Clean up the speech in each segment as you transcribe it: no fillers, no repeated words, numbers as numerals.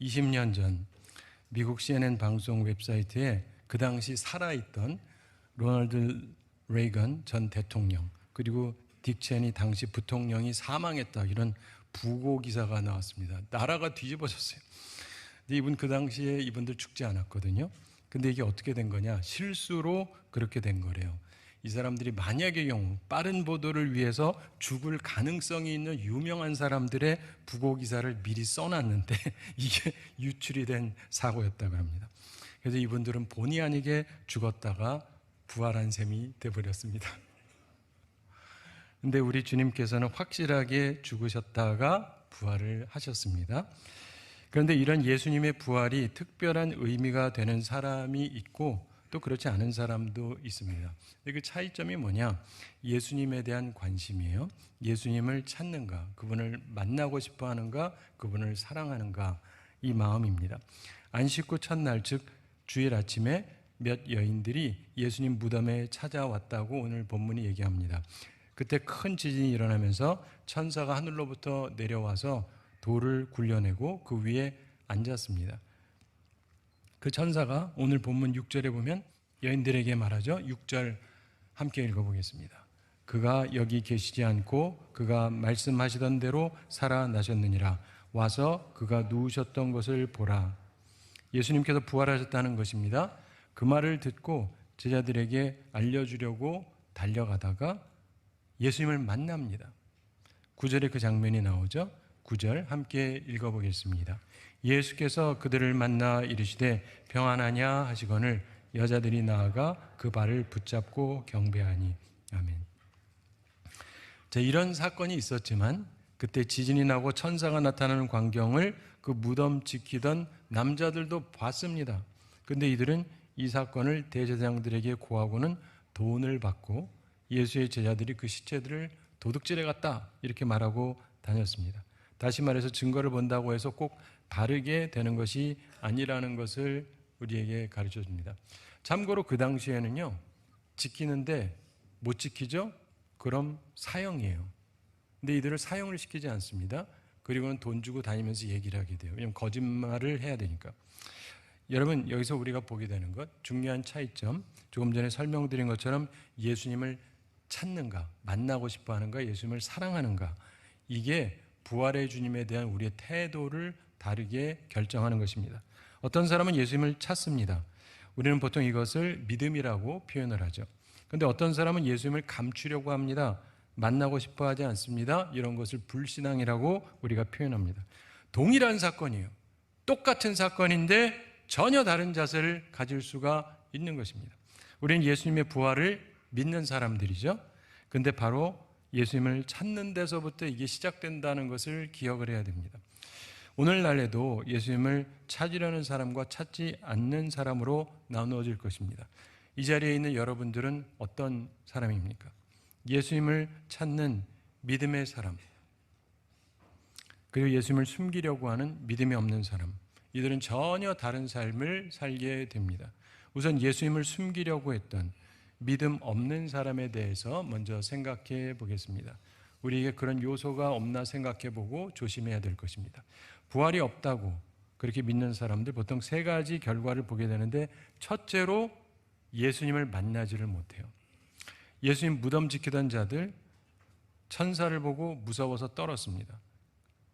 20년 전 미국 CNN 방송 웹사이트에 그 당시 살아있던 로널드 레이건 전 대통령 그리고 딕 체니 당시 부통령이 사망했다 이런 부고 기사가 나왔습니다. 나라가 뒤집어졌어요. 근데 그 당시에 이분들 죽지 않았거든요. 근데 이게 어떻게 된 거냐? 실수로 그렇게 된 거래요. 이 사람들이 만약의 경우 빠른 보도를 위해서 죽을 가능성이 있는 유명한 사람들의 부고 기사를 미리 써놨는데 이게 유출이 된 사고였다고 합니다. 그래서 이분들은 본의 아니게 죽었다가 부활한 셈이 돼버렸습니다. 근데 우리 주님께서는 확실하게 죽으셨다가 부활을 하셨습니다. 그런데 이런 예수님의 부활이 특별한 의미가 되는 사람이 있고 또 그렇지 않은 사람도 있습니다. 그 차이점이 뭐냐? 예수님에 대한 관심이에요. 예수님을 찾는가, 그분을 만나고 싶어 하는가, 그분을 사랑하는가, 이 마음입니다. 안식 후 첫날, 즉 주일 아침에 몇 여인들이 예수님 무덤에 찾아왔다고 오늘 본문이 얘기합니다. 그때 큰 지진이 일어나면서 천사가 하늘로부터 내려와서 돌을 굴려내고 그 위에 앉았습니다. 그 천사가 오늘 본문 6절에 보면 여인들에게 말하죠. 6절 함께 읽어보겠습니다. 그가 여기 계시지 않고 그가 말씀하시던 대로 살아나셨느니라. 와서 그가 누우셨던 것을 보라. 예수님께서 부활하셨다는 것입니다. 그 말을 듣고 제자들에게 알려주려고 달려가다가 예수님을 만납니다. 9절에 그 장면이 나오죠. 9절 함께 읽어보겠습니다. 예수께서 그들을 만나 이르시되 평안하냐 하시거늘 여자들이 나아가 그 발을 붙잡고 경배하니. 아멘. 자, 이런 사건이 있었지만 그때 지진이 나고 천사가 나타나는 광경을 그 무덤 지키던 남자들도 봤습니다. 그런데 이들은 이 사건을 대제사장들에게 고하고는 돈을 받고 예수의 제자들이 그 시체들을 도둑질해 갔다 이렇게 말하고 다녔습니다. 다시 말해서 증거를 본다고 해서 꼭 바르게 되는 것이 아니라는 것을 우리에게 가르쳐 줍니다. 참고로 그 당시에는요, 지키는데 못 지키죠? 그럼 사형이에요. 근데 이들을 사형을 시키지 않습니다. 그리고는 돈 주고 다니면서 얘기를 하게 돼요. 왜냐하면 거짓말을 해야 되니까. 여러분, 여기서 우리가 보게 되는 것, 중요한 차이점, 조금 전에 설명드린 것처럼 예수님을 찾는가, 만나고 싶어 하는가, 예수님을 사랑하는가, 이게 부활의 주님에 대한 우리의 태도를 다르게 결정하는 것입니다. 어떤 사람은 예수님을 찾습니다. 우리는 보통 이것을 믿음이라고 표현을 하죠. 그런데 어떤 사람은 예수님을 감추려고 합니다. 만나고 싶어 하지 않습니다. 이런 것을 불신앙이라고 우리가 표현합니다. 동일한 사건이에요. 똑같은 사건인데 전혀 다른 자세를 가질 수가 있는 것입니다. 우리는 예수님의 부활을 믿는 사람들이죠. 그런데 바로 예수님을 찾는 데서부터 이게 시작된다는 것을 기억을 해야 됩니다. 오늘날에도 예수님을 찾으려는 사람과 찾지 않는 사람으로 나누어질 것입니다. 이 자리에 있는 여러분들은 어떤 사람입니까? 예수님을 찾는 믿음의 사람, 그리고 예수님을 숨기려고 하는 믿음이 없는 사람, 이들은 전혀 다른 삶을 살게 됩니다. 우선 예수님을 숨기려고 했던 믿음 없는 사람에 대해서 먼저 생각해 보겠습니다. 우리에게 그런 요소가 없나 생각해 보고 조심해야 될 것입니다. 부활이 없다고 그렇게 믿는 사람들 보통 세 가지 결과를 보게 되는데, 첫째로 예수님을 만나지를 못해요. 예수님 무덤 지키던 자들 천사를 보고 무서워서 떨었습니다.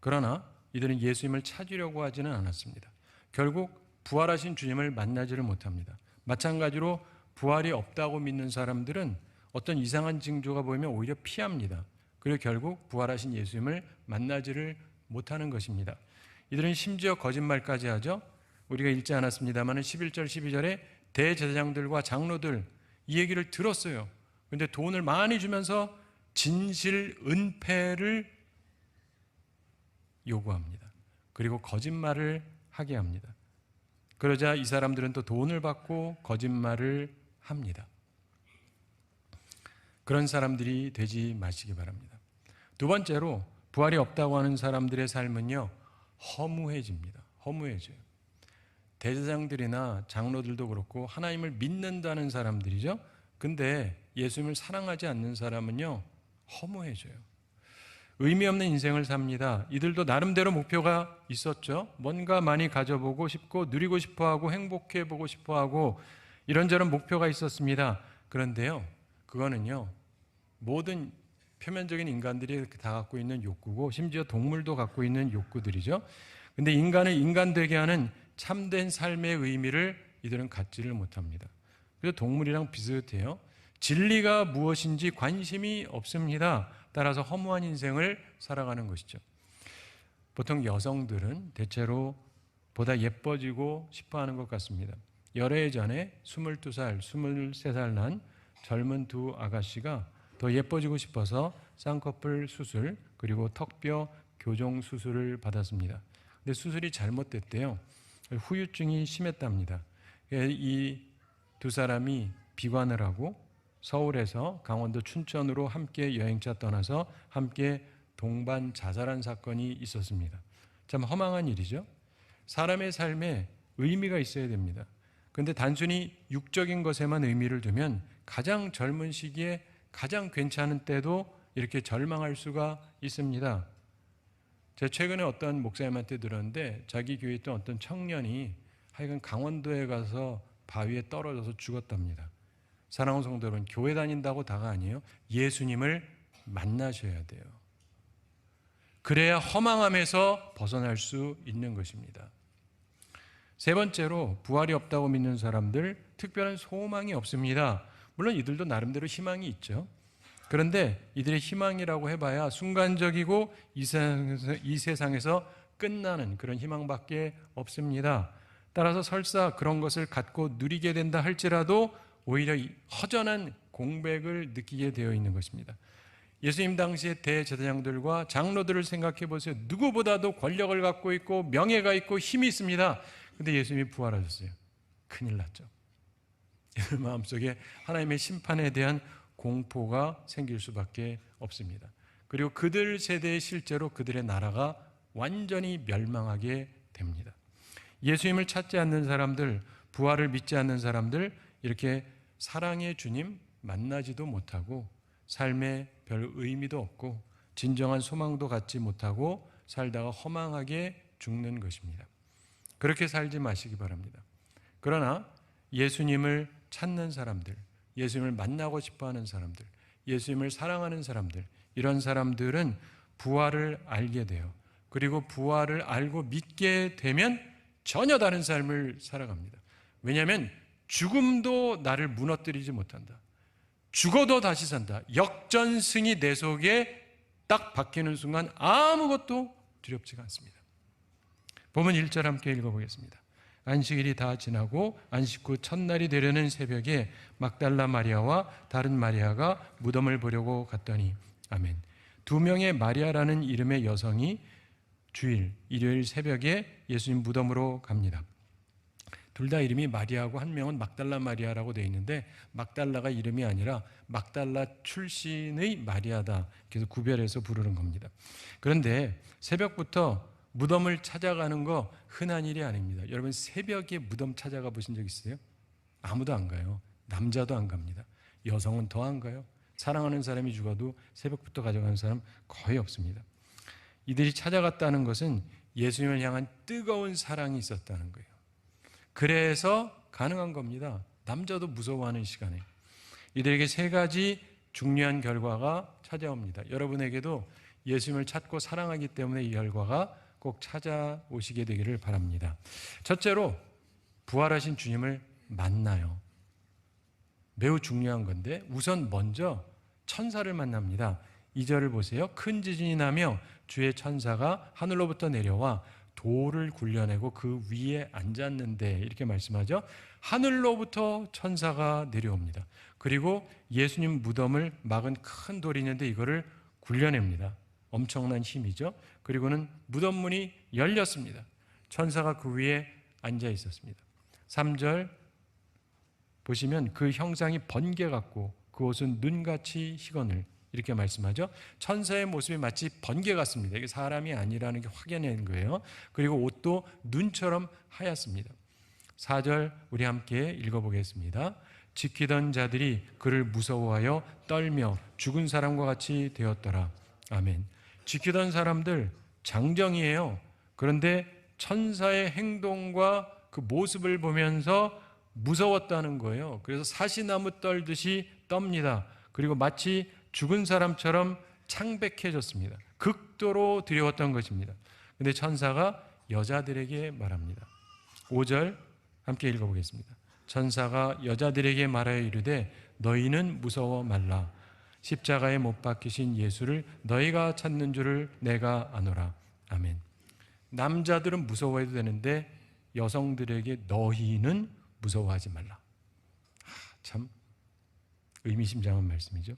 그러나 이들은 예수님을 찾으려고 하지는 않았습니다. 결국 부활하신 주님을 만나지를 못합니다. 마찬가지로 부활이 없다고 믿는 사람들은 어떤 이상한 징조가 보이면 오히려 피합니다. 그리고 결국 부활하신 예수님을 만나지를 못하는 것입니다. 이들은 심지어 거짓말까지 하죠. 우리가 읽지 않았습니다만 11절 12절에 대제사장들과 장로들 이 얘기를 들었어요. 그런데 돈을 많이 주면서 진실 은폐를 요구합니다. 그리고 거짓말을 하게 합니다. 그러자 이 사람들은 또 돈을 받고 거짓말을 합니다. 그런 사람들이 되지 마시기 바랍니다. 두 번째로 부활이 없다고 하는 사람들의 삶은요, 허무해집니다. 허무해져요. 대제사장들이나 장로들도 그렇고 하나님을 믿는다는 사람들이죠. 근데 예수님을 사랑하지 않는 사람은요, 허무해져요. 의미 없는 인생을 삽니다. 이들도 나름대로 목표가 있었죠. 뭔가 많이 가져보고 싶고 누리고 싶어하고 행복해 보고 싶어하고 이런저런 목표가 있었습니다. 그런데요, 그거는요, 모든 표면적인 인간들이 다 갖고 있는 욕구고 심지어 동물도 갖고 있는 욕구들이죠. 근데 인간을 인간 되게 하는 참된 삶의 의미를 이들은 갖지를 못합니다. 그래서 동물이랑 비슷해요. 진리가 무엇인지 관심이 없습니다. 따라서 허무한 인생을 살아가는 것이죠. 보통 여성들은 대체로 보다 예뻐지고 싶어하는 것 같습니다. 여러 해 전에 22살, 23살 난 젊은 두 아가씨가 더 예뻐지고 싶어서 쌍꺼풀 수술 그리고 턱뼈 교정 수술을 받았습니다. 근데 수술이 잘못됐대요. 후유증이 심했답니다. 이 두 사람이 비관을 하고 서울에서 강원도 춘천으로 함께 여행차 떠나서 함께 동반 자살한 사건이 있었습니다. 참 허망한 일이죠. 사람의 삶에 의미가 있어야 됩니다. 그런데 단순히 육적인 것에만 의미를 두면 가장 젊은 시기에 가장 괜찮은 때도 이렇게 절망할 수가 있습니다. 제가 최근에 어떤 목사님한테 들었는데 자기 교회에 있던 어떤 청년이 하여간 강원도에 가서 바위에 떨어져서 죽었답니다. 사랑하는 성도 여러분, 교회 다닌다고 다가 아니에요. 예수님을 만나셔야 돼요. 그래야 허망함에서 벗어날 수 있는 것입니다. 세 번째로, 부활이 없다고 믿는 사람들, 특별한 소망이 없습니다. 물론 이들도 나름대로 희망이 있죠. 그런데 이들의 희망이라고 해봐야 순간적이고 이 세상에서 끝나는 그런 희망밖에 없습니다. 따라서 설사 그런 것을 갖고 누리게 된다 할지라도 오히려 허전한 공백을 느끼게 되어 있는 것입니다. 예수님 당시의 대제사장들과 장로들을 생각해 보세요. 누구보다도 권력을 갖고 있고 명예가 있고 힘이 있습니다. 그런데 예수님이 부활하셨어요. 큰일 났죠. 이들 마음속에 하나님의 심판에 대한 공포가 생길 수밖에 없습니다. 그리고 그들 세대의 실제로 그들의 나라가 완전히 멸망하게 됩니다. 예수님을 찾지 않는 사람들, 부활을 믿지 않는 사람들, 이렇게 사랑의 주님 만나지도 못하고 삶에 별 의미도 없고 진정한 소망도 갖지 못하고 살다가 허망하게 죽는 것입니다. 그렇게 살지 마시기 바랍니다. 그러나 예수님을 찾는 사람들, 예수님을 만나고 싶어하는 사람들, 예수님을 사랑하는 사람들, 이런 사람들은 부활을 알게 돼요. 그리고 부활을 알고 믿게 되면 전혀 다른 삶을 살아갑니다. 왜냐하면 죽음도 나를 무너뜨리지 못한다. 죽어도 다시 산다. 역전승이 내 속에 딱 박히는 순간 아무것도 두렵지가 않습니다. 본문 1절 함께 읽어보겠습니다. 안식일이 다 지나고 안식 후 첫날이 되려는 새벽에 막달라 마리아와 다른 마리아가 무덤을 보려고 갔더니, 아멘. 두 명의 마리아라는 이름의 여성이 주일, 일요일 새벽에 예수님 무덤으로 갑니다. 둘 다 이름이 마리아고 한 명은 막달라 마리아라고 되어 있는데 막달라가 이름이 아니라 막달라 출신의 마리아다. 그래서 구별해서 부르는 겁니다. 그런데 새벽부터 무덤을 찾아가는 거 흔한 일이 아닙니다. 여러분 새벽에 무덤 찾아가 보신 적 있어요? 아무도 안 가요. 남자도 안 갑니다. 여성은 더 안 가요. 사랑하는 사람이 죽어도 새벽부터 가져가는 사람 거의 없습니다. 이들이 찾아갔다는 것은 예수님을 향한 뜨거운 사랑이 있었다는 거예요. 그래서 가능한 겁니다. 남자도 무서워하는 시간에. 이들에게 세 가지 중요한 결과가 찾아옵니다. 여러분에게도 예수님을 찾고 사랑하기 때문에 이 결과가 꼭 찾아오시게 되기를 바랍니다. 첫째로, 부활하신 주님을 만나요. 매우 중요한 건데 우선 먼저 천사를 만납니다. 2절을 보세요. 큰 지진이 나며 주의 천사가 하늘로부터 내려와 돌을 굴려내고 그 위에 앉았는데, 이렇게 말씀하죠. 하늘로부터 천사가 내려옵니다. 그리고 예수님 무덤을 막은 큰 돌이 있는데 이거를 굴려냅니다. 엄청난 힘이죠. 그리고는 무덤 문이 열렸습니다. 천사가 그 위에 앉아 있었습니다. 3절 보시면 그 형상이 번개 같고 그 옷은 눈같이 희건을, 이렇게 말씀하죠. 천사의 모습이 마치 번개 같습니다. 이게 사람이 아니라는 게 확인된 거예요. 그리고 옷도 눈처럼 하얗습니다. 4절 우리 함께 읽어보겠습니다. 지키던 자들이 그를 무서워하여 떨며 죽은 사람과 같이 되었더라. 아멘. 지키던 사람들 장정이에요. 그런데 천사의 행동과 그 모습을 보면서 무서웠다는 거예요. 그래서 사시나무 떨듯이 떱니다. 그리고 마치 죽은 사람처럼 창백해졌습니다. 극도로 두려웠던 것입니다. 그런데 천사가 여자들에게 말합니다. 5절 함께 읽어보겠습니다. 천사가 여자들에게 말하여 이르되 너희는 무서워 말라. 십자가에 못 박히신 예수를 너희가 찾는 줄을 내가 아노라. 아멘. 남자들은 무서워해도 되는데 여성들에게 너희는 무서워하지 말라. 참 의미심장한 말씀이죠.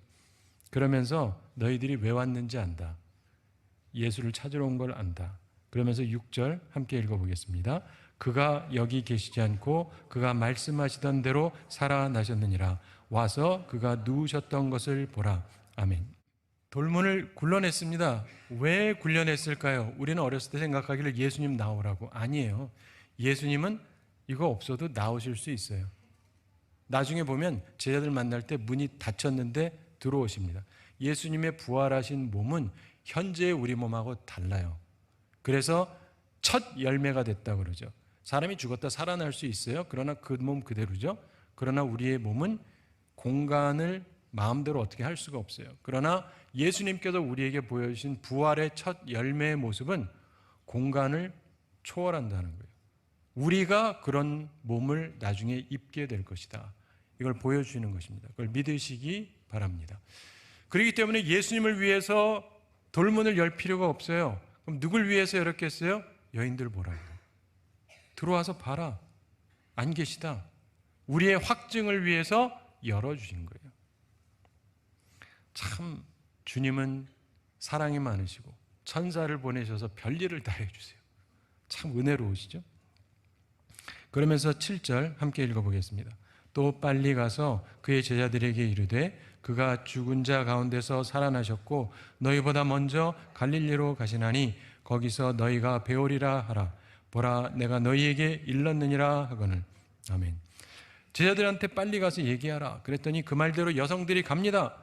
그러면서 너희들이 왜 왔는지 안다. 예수를 찾으러 온 걸 안다. 그러면서 6절 함께 읽어보겠습니다. 그가 여기 계시지 않고 그가 말씀하시던 대로 살아나셨느니라. 와서 그가 누우셨던 것을 보라. 아멘. 돌문을 굴러냈습니다. 왜 굴려냈을까요? 우리는 어렸을 때 생각하기를 예수님 나오라고. 아니에요. 예수님은 이거 없어도 나오실 수 있어요. 나중에 보면 제자들 만날 때 문이 닫혔는데 들어오십니다. 예수님의 부활하신 몸은 현재의 우리 몸하고 달라요. 그래서 첫 열매가 됐다고 그러죠. 사람이 죽었다 살아날 수 있어요. 그러나 그 몸 그대로죠. 그러나 우리의 몸은 공간을 마음대로 어떻게 할 수가 없어요. 그러나 예수님께서 우리에게 보여주신 부활의 첫 열매의 모습은 공간을 초월한다는 거예요. 우리가 그런 몸을 나중에 입게 될 것이다. 이걸 보여주는 것입니다. 그걸 믿으시기 바랍니다. 그렇기 때문에 예수님을 위해서 돌문을 열 필요가 없어요. 그럼 누굴 위해서 열었겠어요? 여인들 보라고. 들어와서 봐라. 안 계시다. 우리의 확증을 위해서 열어주신 거예요. 참 주님은 사랑이 많으시고 천사를 보내셔서 별일을 다 해주세요. 참 은혜로우시죠? 그러면서 7절 함께 읽어보겠습니다. 또 빨리 가서 그의 제자들에게 이르되 그가 죽은 자 가운데서 살아나셨고 너희보다 먼저 갈릴리로 가시나니 거기서 너희가 배우리라 하라. 보라 내가 너희에게 일렀느니라 하거늘. 아멘. 제자들한테 빨리 가서 얘기하라. 그랬더니 그 말대로 여성들이 갑니다.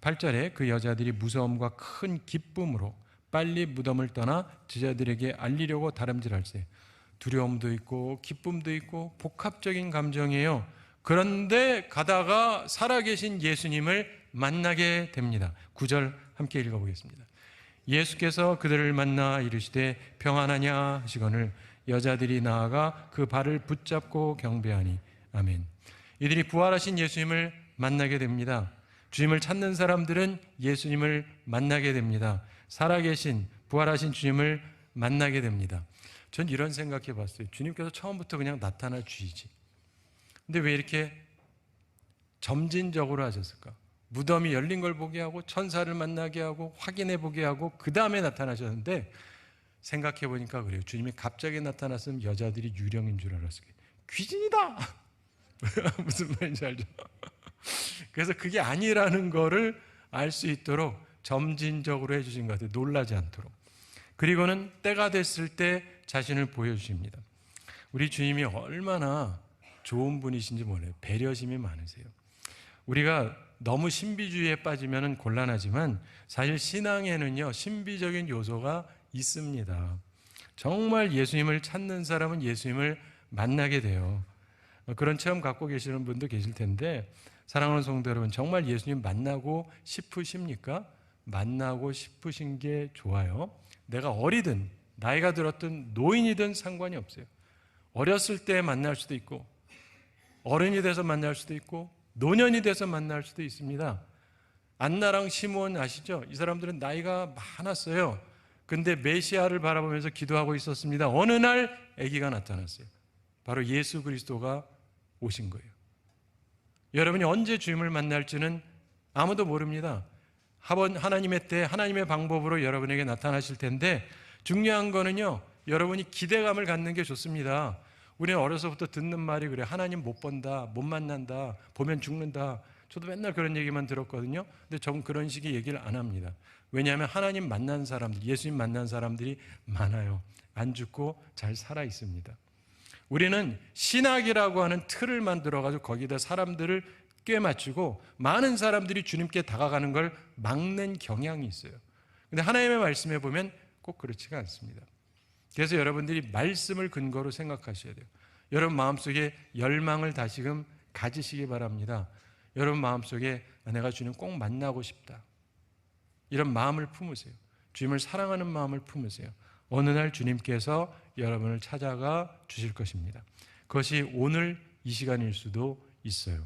8절에 그 여자들이 무서움과 큰 기쁨으로 빨리 무덤을 떠나 제자들에게 알리려고 다름질할세. 두려움도 있고 기쁨도 있고 복합적인 감정이에요. 그런데 가다가 살아계신 예수님을 만나게 됩니다. 9절 함께 읽어보겠습니다. 예수께서 그들을 만나 이르시되 평안하냐 하시거늘 여자들이 나아가 그 발을 붙잡고 경배하니. 아멘. 이들이 부활하신 예수님을 만나게 됩니다. 주님을 찾는 사람들은 예수님을 만나게 됩니다. 살아계신 부활하신 주님을 만나게 됩니다. 전 이런 생각해 봤어요. 주님께서 처음부터 그냥 나타나 주시지. 근데 왜 이렇게 점진적으로 하셨을까? 무덤이 열린 걸 보게 하고 천사를 만나게 하고 확인해 보게 하고 그 다음에 나타나셨는데 생각해 보니까 그래요. 주님이 갑자기 나타났으면 여자들이 유령인 줄 알았어요. 귀신이다! 무슨 말인지 알죠? 그래서 그게 아니라는 거를 알 수 있도록 점진적으로 해주신 것 같아요. 놀라지 않도록. 그리고는 때가 됐을 때 자신을 보여주십니다. 우리 주님이 얼마나 좋은 분이신지 몰라요. 배려심이 많으세요. 우리가 너무 신비주의에 빠지면 곤란하지만 사실 신앙에는요 신비적인 요소가 있습니다. 정말 예수님을 찾는 사람은 예수님을 만나게 돼요. 그런 체험 갖고 계시는 분도 계실 텐데 사랑하는 성도 여러분, 정말 예수님 만나고 싶으십니까? 만나고 싶으신 게 좋아요. 내가 어리든 나이가 들었든 노인이든 상관이 없어요. 어렸을 때 만날 수도 있고 어른이 돼서 만날 수도 있고 노년이 돼서 만날 수도 있습니다. 안나랑 시므온 아시죠? 이 사람들은 나이가 많았어요. 근데 메시아를 바라보면서 기도하고 있었습니다. 어느 날 아기가 나타났어요. 바로 예수 그리스도가 오신 거예요. 여러분이 언제 주님을 만날지는 아무도 모릅니다. 하나님의 때 하나님의 방법으로 여러분에게 나타나실 텐데 중요한 거는요, 여러분이 기대감을 갖는 게 좋습니다. 우리는 어려서부터 듣는 말이 그래. 하나님 못 본다, 못 만난다, 보면 죽는다. 저도 맨날 그런 얘기만 들었거든요. 근데 전 그런 식의 얘기를 안 합니다. 왜냐하면 하나님 만난 사람들, 예수님 만난 사람들이 많아요. 안 죽고 잘 살아 있습니다. 우리는 신학이라고 하는 틀을 만들어가지고 거기다 사람들을 꿰맞추고 많은 사람들이 주님께 다가가는 걸 막는 경향이 있어요. 근데 하나님의 말씀에 보면 꼭 그렇지가 않습니다. 그래서 여러분들이 말씀을 근거로 생각하셔야 돼요. 여러분 마음속에 열망을 다시금 가지시기 바랍니다. 여러분 마음속에 내가 주님 꼭 만나고 싶다, 이런 마음을 품으세요. 주님을 사랑하는 마음을 품으세요. 어느 날 주님께서 여러분을 찾아가 주실 것입니다. 그것이 오늘 이 시간일 수도 있어요.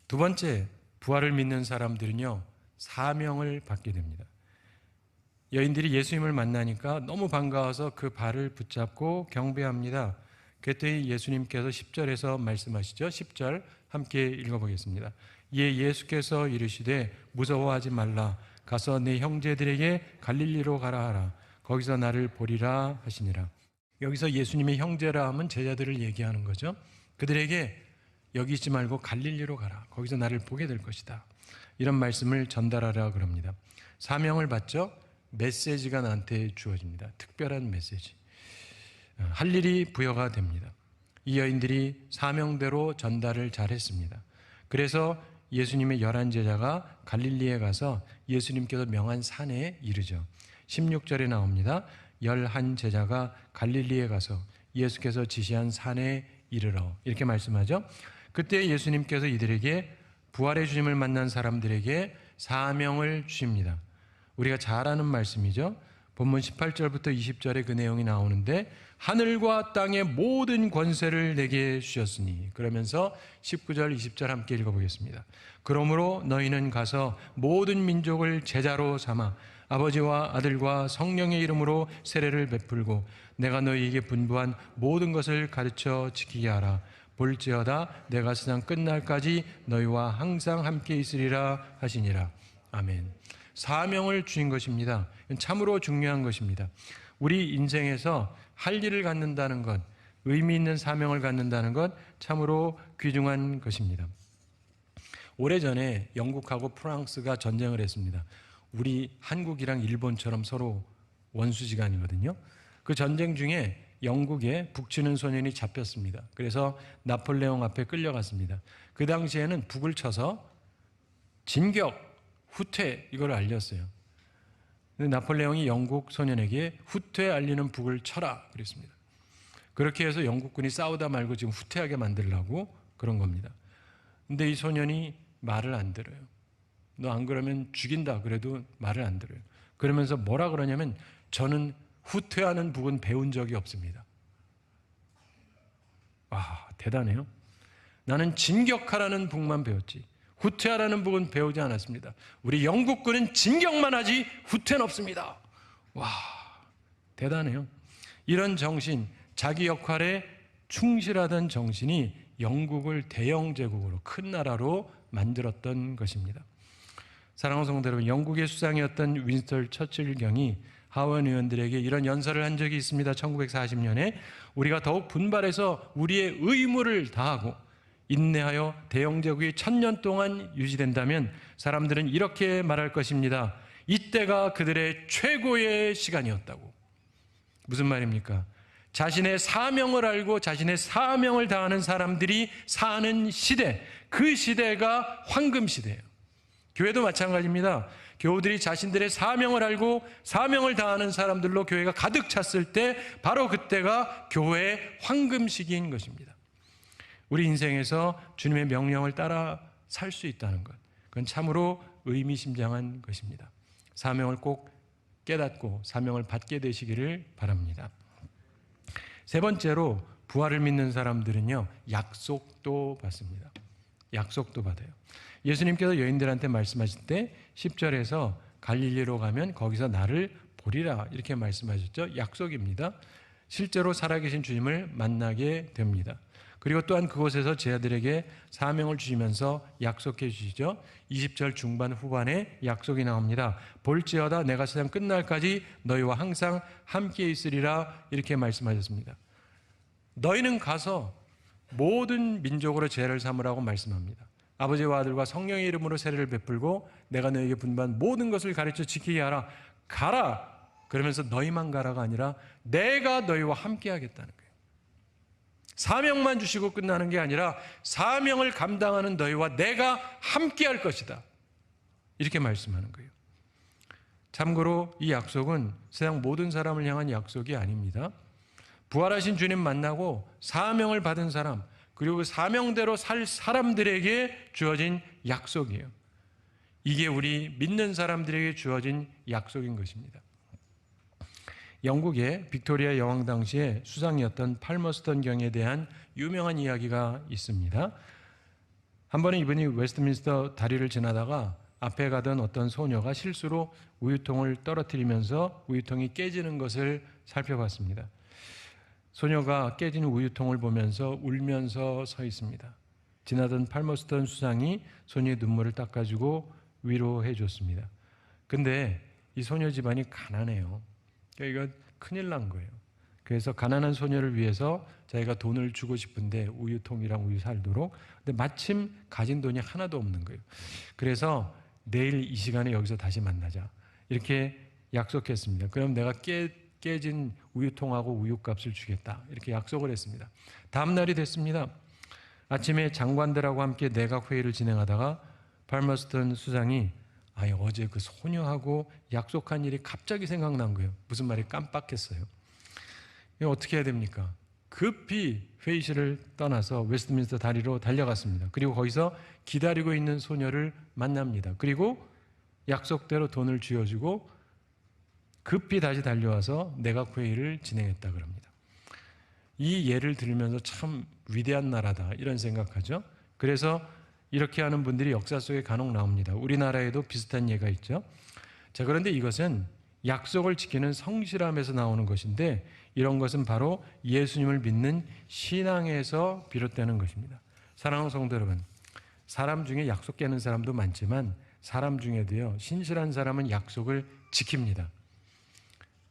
두 번째, 부활을 믿는 사람들은요, 사명을 받게 됩니다. 여인들이 예수님을 만나니까 너무 반가워서 그 발을 붙잡고 경배합니다. 그랬더니 예수님께서 10절에서 말씀하시죠. 10절 함께 읽어보겠습니다. 이에 예수께서 이르시되 무서워하지 말라. 가서 내 형제들에게 갈릴리로 가라 하라. 거기서 나를 보리라 하시니라. 여기서 예수님의 형제라 하면 제자들을 얘기하는 거죠. 그들에게 여기 있지 말고 갈릴리로 가라. 거기서 나를 보게 될 것이다. 이런 말씀을 전달하라 그럽니다. 사명을 받죠. 메시지가 나한테 주어집니다. 특별한 메시지. 할 일이 부여가 됩니다. 이 여인들이 사명대로 전달을 잘했습니다. 그래서 예수님의 11제자가 갈릴리에 가서 예수님께서 명한 산에 이르죠. 16절에 나옵니다. 11제자가 갈릴리에 가서 예수께서 지시한 산에 이르러, 이렇게 말씀하죠. 그때 예수님께서 이들에게, 부활의 주님을 만난 사람들에게 사명을 주십니다. 우리가 잘 아는 말씀이죠. 본문 18절부터 20절에 그 내용이 나오는데, 하늘과 땅의 모든 권세를 내게 주셨으니, 그러면서 19절 20절 함께 읽어보겠습니다. 그러므로 너희는 가서 모든 민족을 제자로 삼아 아버지와 아들과 성령의 이름으로 세례를 베풀고 내가 너희에게 분부한 모든 것을 가르쳐 지키게 하라. 볼지어다 내가 세상 끝날까지 너희와 항상 함께 있으리라 하시니라. 아멘. 사명을 주신 것입니다. 참으로 중요한 것입니다. 우리 인생에서 할 일을 갖는다는 것, 의미 있는 사명을 갖는다는 것, 참으로 귀중한 것입니다. 오래전에 영국하고 프랑스가 전쟁을 했습니다. 우리 한국이랑 일본처럼 서로 원수지간이거든요. 그 전쟁 중에 영국에 북치는 소년이 잡혔습니다. 그래서 나폴레옹 앞에 끌려갔습니다. 그 당시에는 북을 쳐서 진격, 후퇴, 이걸 알렸어요. 근데 나폴레옹이 영국 소년에게 후퇴 알리는 북을 쳐라 그랬습니다. 그렇게 해서 영국군이 싸우다 말고 지금 후퇴하게 만들려고 그런 겁니다. 근데 이 소년이 말을 안 들어요. 너 안 그러면 죽인다 그래도 말을 안 들어요. 그러면서 뭐라 그러냐면, 저는 후퇴하는 북은 배운 적이 없습니다. 와, 대단해요. 나는 진격하라는 북만 배웠지 후퇴하라는 북은 배우지 않았습니다. 우리 영국군은 진격만 하지 후퇴는 없습니다. 와, 대단해요. 이런 정신, 자기 역할에 충실하던 정신이 영국을 대영 제국으로, 큰 나라로 만들었던 것입니다. 사랑하는 성도 여러분, 영국의 수상이었던 윈스턴 처칠 경이 하원 의원들에게 이런 연설을 한 적이 있습니다. 1940년에 우리가 더욱 분발해서 우리의 의무를 다하고 인내하여 대영제국이 1000년 동안 유지된다면 사람들은 이렇게 말할 것입니다. 이때가 그들의 최고의 시간이었다고. 무슨 말입니까? 자신의 사명을 알고 자신의 사명을 다하는 사람들이 사는 시대, 그 시대가 황금 시대예요. 교회도 마찬가지입니다. 교우들이 자신들의 사명을 알고 사명을 다하는 사람들로 교회가 가득 찼을 때, 바로 그때가 교회의 황금 시기인 것입니다. 우리 인생에서 주님의 명령을 따라 살 수 있다는 것, 그건 참으로 의미심장한 것입니다. 사명을 꼭 깨닫고 사명을 받게 되시기를 바랍니다. 세 번째로, 부활을 믿는 사람들은요, 약속도 받습니다. 약속도 받아요. 예수님께서 여인들한테 말씀하실 때 10절에서 갈릴리로 가면 거기서 나를 보리라, 이렇게 말씀하셨죠. 약속입니다. 실제로 살아계신 주님을 만나게 됩니다. 그리고 또한 그곳에서 제자들에게 사명을 주시면서 약속해 주시죠. 20절 중반 후반에 약속이 나옵니다. 볼지어다 내가 세상 끝날까지 너희와 항상 함께 있으리라, 이렇게 말씀하셨습니다. 너희는 가서 모든 민족으로 제자를 삼으라고 말씀합니다. 아버지와 아들과 성령의 이름으로 세례를 베풀고 내가 너희에게 분부한 모든 것을 가르쳐 지키게 하라. 가라. 그러면서 너희만 가라가 아니라 내가 너희와 함께 하겠다는 거예요. 사명만 주시고 끝나는 게 아니라 사명을 감당하는 너희와 내가 함께 할 것이다, 이렇게 말씀하는 거예요. 참고로 이 약속은 세상 모든 사람을 향한 약속이 아닙니다. 부활하신 주님 만나고 사명을 받은 사람, 그리고 그 사명대로 살 사람들에게 주어진 약속이에요. 이게 우리 믿는 사람들에게 주어진 약속인 것입니다. 영국의 빅토리아 여왕 당시에 수상이었던 팔머스턴 경에 대한 유명한 이야기가 있습니다. 한 번은 이분이 웨스트민스터 다리를 지나다가 앞에 가던 어떤 소녀가 실수로 우유통을 떨어뜨리면서 우유통이 깨지는 것을 살펴봤습니다. 소녀가 깨진 우유통을 보면서 울면서 서 있습니다. 지나던 팔머스턴 수상이 소녀의 눈물을 닦아주고 위로해 줬습니다. 근데 이 소녀 집안이 가난해요. 그러니까 이거 큰일 난 거예요. 그래서 가난한 소녀를 위해서 자기가 돈을 주고 싶은데 우유통이랑 우유 살도록, 근데 마침 가진 돈이 하나도 없는 거예요. 그래서 내일 이 시간에 여기서 다시 만나자 이렇게 약속했습니다. 그럼 내가 깨진 우유통하고 우유값을 주겠다 이렇게 약속을 했습니다. 다음 날이 됐습니다. 아침에 장관들하고 함께 내각 회의를 진행하다가 팔머스턴 수상이 어제 그 소녀하고 약속한 일이 갑자기 생각난 거예요. 무슨 말이 깜빡했어요. 이거 어떻게 해야 됩니까? 급히 회의실을 떠나서 웨스트민스터 다리로 달려갔습니다. 그리고 거기서 기다리고 있는 소녀를 만납니다. 그리고 약속대로 돈을 쥐어주고 급히 다시 달려와서 내각 회의를 진행했다 그럽니다. 이 예를 들으면서 참 위대한 나라다 이런 생각하죠. 그래서 이렇게 하는 분들이 역사 속에 간혹 나옵니다. 우리나라에도 비슷한 예가 있죠. 자, 그런데 이것은 약속을 지키는 성실함에서 나오는 것인데 이런 것은 바로 예수님을 믿는 신앙에서 비롯되는 것입니다. 사랑하는 성도 여러분, 사람 중에 약속 깨는 사람도 많지만 사람 중에도요, 신실한 사람은 약속을 지킵니다.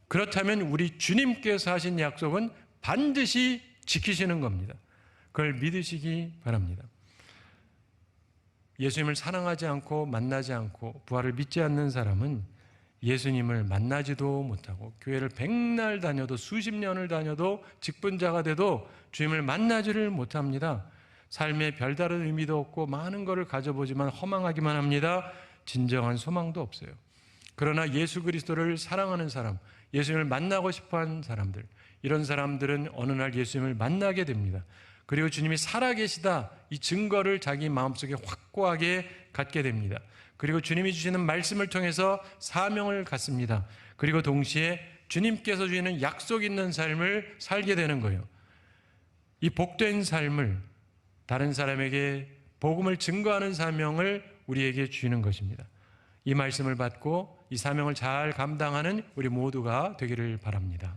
그렇다면 우리 주님께서 하신 약속은 반드시 지키시는 겁니다. 그걸 믿으시기 바랍니다. 예수님을 사랑하지 않고 만나지 않고 부활을 믿지 않는 사람은 예수님을 만나지도 못하고 교회를 백날 다녀도 수십 년을 다녀도 직분자가 돼도 주님을 만나지를 못합니다. 삶에 별다른 의미도 없고 많은 것을 가져보지만 허망하기만 합니다. 진정한 소망도 없어요. 그러나 예수 그리스도를 사랑하는 사람, 예수님을 만나고 싶어하는 사람들, 이런 사람들은 어느 날 예수님을 만나게 됩니다. 그리고 주님이 살아계시다 이 증거를 자기 마음속에 확고하게 갖게 됩니다. 그리고 주님이 주시는 말씀을 통해서 사명을 갖습니다. 그리고 동시에 주님께서 주시는 약속 있는 삶을 살게 되는 거예요. 이 복된 삶을 다른 사람에게 복음을 증거하는 사명을 우리에게 주시는 것입니다. 이 말씀을 받고 이 사명을 잘 감당하는 우리 모두가 되기를 바랍니다.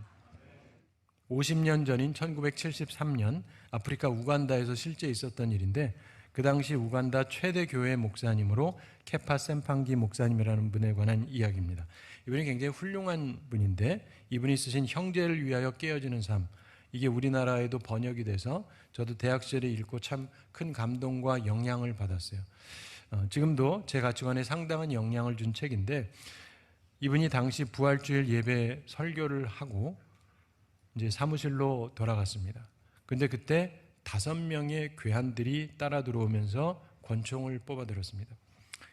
50년 전인 1973년 아프리카 우간다에서 실제 있었던 일인데 그 당시 우간다 최대 교회 목사님으로 케파 셈팡기 목사님이라는 분에 관한 이야기입니다. 이분이 굉장히 훌륭한 분인데 이분이 쓰신 형제를 위하여 깨어지는 삶, 이게 우리나라에도 번역이 돼서 저도 대학 시절에 읽고 참 큰 감동과 영향을 받았어요. 지금도 제 가치관에 상당한 영향을 준 책인데 이분이 당시 부활주일 예배 설교를 하고 이제 사무실로 돌아갔습니다. 근데 그때 5명의 괴한들이 따라 들어오면서 권총을 뽑아들었습니다.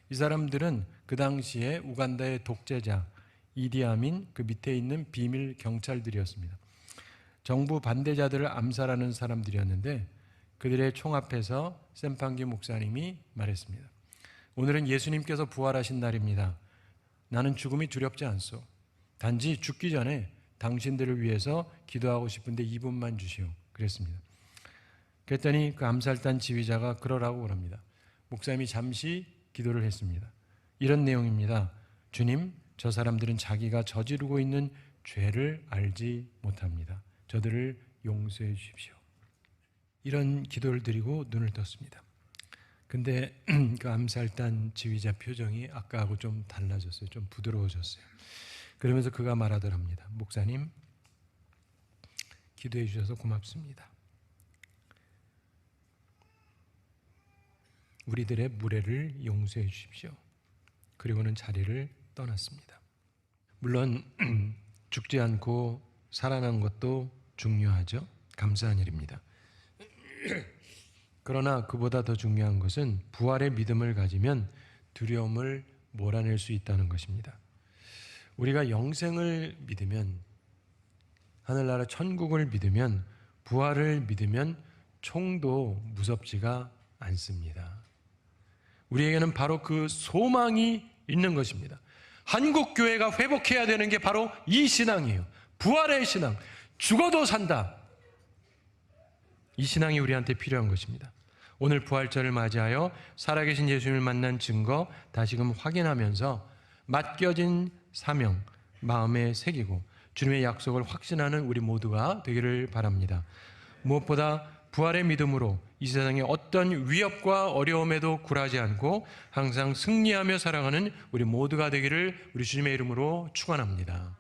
이 사람들은 그 당시에 우간다의 독재자 이디아민 그 밑에 있는 비밀 경찰들이었습니다. 정부 반대자들을 암살하는 사람들이었는데 그들의 총 앞에서 셈팡기 목사님이 말했습니다. 오늘은 예수님께서 부활하신 날입니다. 나는 죽음이 두렵지 않소. 단지 죽기 전에 당신들을 위해서 기도하고 싶은데 2분만 주시오. 그랬습니다. 그랬더니 그 암살단 지휘자가 그러라고 그럽니다. 목사님이 잠시 기도를 했습니다. 이런 내용입니다. 주님, 저 사람들은 자기가 저지르고 있는 죄를 알지 못합니다. 저들을 용서해 주십시오. 이런 기도를 드리고 눈을 떴습니다. 근데 그 암살단 지휘자 표정이 아까하고 좀 달라졌어요. 좀 부드러워졌어요. 그러면서 그가 말하더랍니다. 목사님, 기도해 주셔서 고맙습니다. 우리들의 무례를 용서해 주십시오. 그리고는 자리를 떠났습니다. 물론 죽지 않고 살아난 것도 중요하죠. 감사한 일입니다. 그러나 그보다 더 중요한 것은 부활의 믿음을 가지면 두려움을 몰아낼 수 있다는 것입니다. 우리가 영생을 믿으면, 하늘나라 천국을 믿으면, 부활을 믿으면 총도 무섭지가 않습니다. 우리에게는 바로 그 소망이 있는 것입니다. 한국교회가 회복해야 되는 게 바로 이 신앙이에요. 부활의 신앙, 죽어도 산다. 이 신앙이 우리한테 필요한 것입니다. 오늘 부활절을 맞이하여 살아계신 예수님을 만난 증거 다시금 확인하면서 맡겨진 사명 마음에 새기고 주님의 약속을 확신하는 우리 모두가 되기를 바랍니다. 무엇보다 부활의 믿음으로 이 세상의 어떤 위협과 어려움에도 굴하지 않고 항상 승리하며 살아가는 우리 모두가 되기를 우리 주님의 이름으로 축원합니다.